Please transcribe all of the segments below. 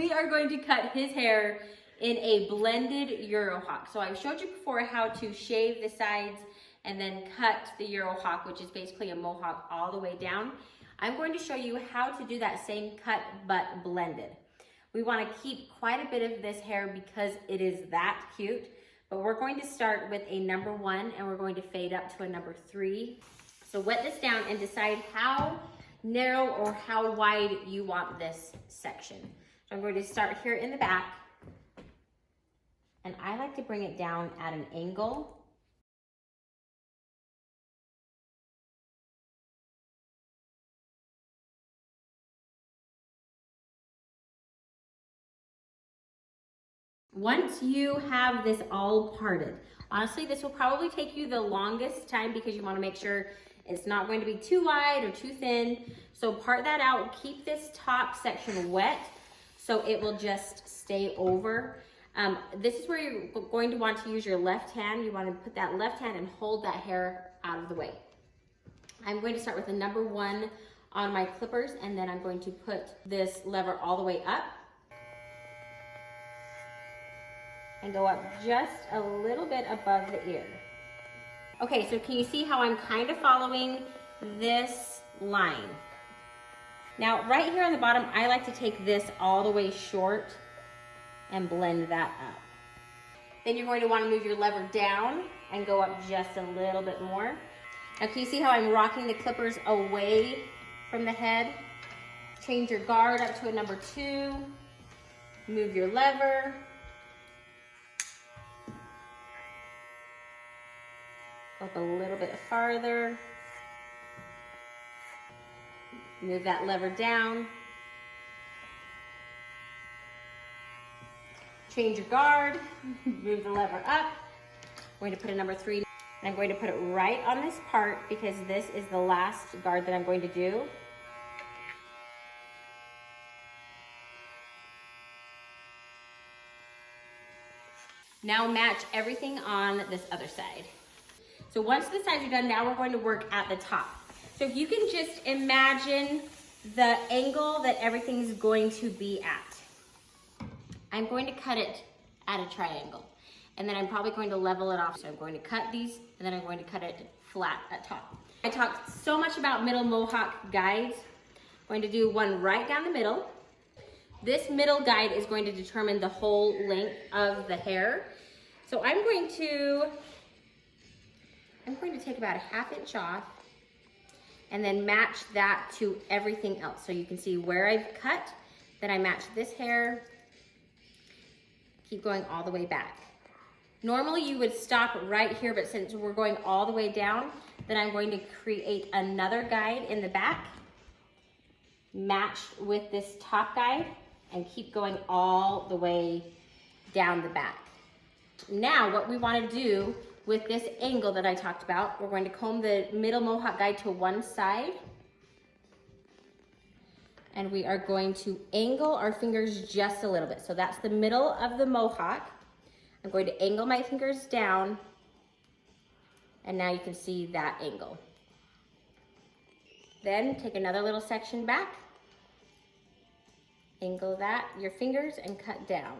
we are going to cut his hair in a blended Eurohawk. So I showed you before how to shave the sides and then cut the Eurohawk, which is basically a mohawk all the way down. I'm going to show you how to do that same cut but blended. We want to keep quite a bit of this hair because it is that cute, but we're going to start with a number 1 and we're going to fade up to a number 3. So wet this down and decide how narrow or how wide you want this section. So I'm going to start here in the back, and I like to bring it down at an angle. Once you have this all parted, honestly, this will probably take you the longest time because you want to make sure it's not going to be too wide or too thin. So part that out, keep this top section wet so it will just stay over. This is where you're going to want to use your left hand. You want to put that left hand and hold that hair out of the way. I'm going to start with the number 1 on my clippers, and then I'm going to put this lever all the way up and go up just a little bit above the ear. Okay, so can you see how I'm kind of following this line? Now, right here on the bottom, I like to take this all the way short and blend that up. Then you're going to want to move your lever down and go up just a little bit more. Now, can you see how I'm rocking the clippers away from the head? Change your guard up to a number 2. Move your lever. Up a little bit farther. Move that lever down. Change your guard. Move the lever up. I'm going to put a number 3. And I'm going to put it right on this part because this is the last guard that I'm going to do. Now match everything on this other side. So once the sides are done, now we're going to work at the top. So if you can just imagine the angle that everything's going to be at. I'm going to cut it at a triangle, and then I'm probably going to level it off. So I'm going to cut these, and then I'm going to cut it flat at top. I talked so much about middle mohawk guides. I'm going to do one right down the middle. This middle guide is going to determine the whole length of the hair. So I'm going to take about a 1/2 inch off and then match that to everything else. So you can see where I've cut, then I match this hair, keep going all the way back. Normally you would stop right here, but since we're going all the way down, then I'm going to create another guide in the back, match with this top guide, and keep going all the way down the back. Now what we want to do with this angle that I talked about, we're going to comb the middle mohawk guide to one side, and we are going to angle our fingers just a little bit. So that's the middle of the mohawk. I'm going to angle my fingers down, and now you can see that angle. Then take another little section back, angle that, your fingers, and cut down.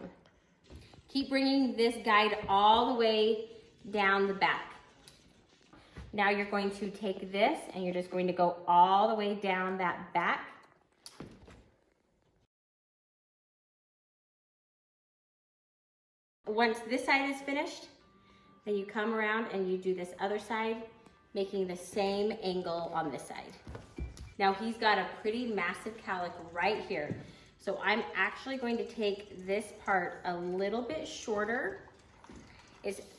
Keep bringing this guide all the way down the back. Now you're going to take this and you're just going to go all the way down that back. Once this side is finished, then you come around and you do this other side, making the same angle on this side. Now he's got a pretty massive cowlick right here. So I'm actually going to take this part a little bit shorter.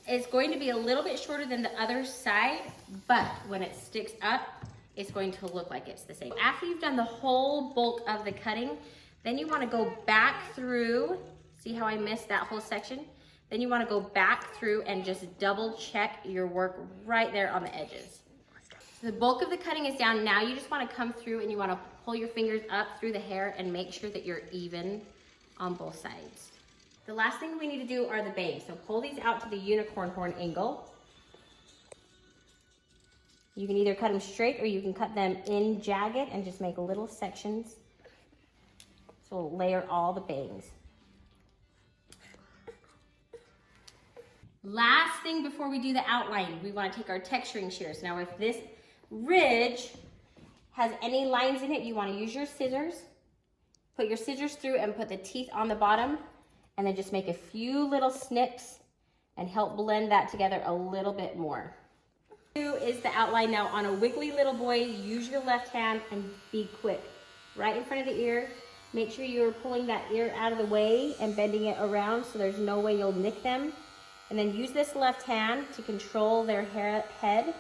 It's going to be a little bit shorter than the other side, but when it sticks up, it's going to look like it's the same. After you've done the whole bulk of the cutting, then you want to go back through. See how I missed that whole section? Then you want to go back through and just double check your work right there on the edges. So the bulk of the cutting is down. Now you just want to come through and you want to pull your fingers up through the hair and make sure that you're even on both sides. The last thing we need to do are the bangs. So pull these out to the unicorn horn angle. You can either cut them straight or you can cut them in jagged and just make little sections. So will layer all the bangs. Last thing before we do the outline, we want to take our texturing shears. Now if this ridge has any lines in it, you want to use your scissors. Put your scissors through and put the teeth on the bottom, and then just make a few little snips and help blend that together a little bit more. Is the outline. Now on a wiggly little boy, use your left hand and be quick. Right in front of the ear, make sure you're pulling that ear out of the way and bending it around so there's no way you'll nick them. And then use this left hand to control their head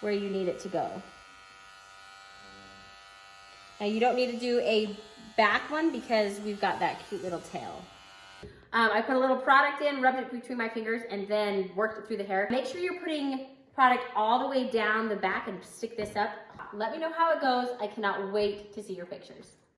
where you need it to go. Now you don't need to do a back one because we've got that cute little tail. I put a little product in, rubbed it between my fingers, and then worked it through the hair. Make sure you're putting product all the way down the back and stick this up. Let me know how it goes. I cannot wait to see your pictures.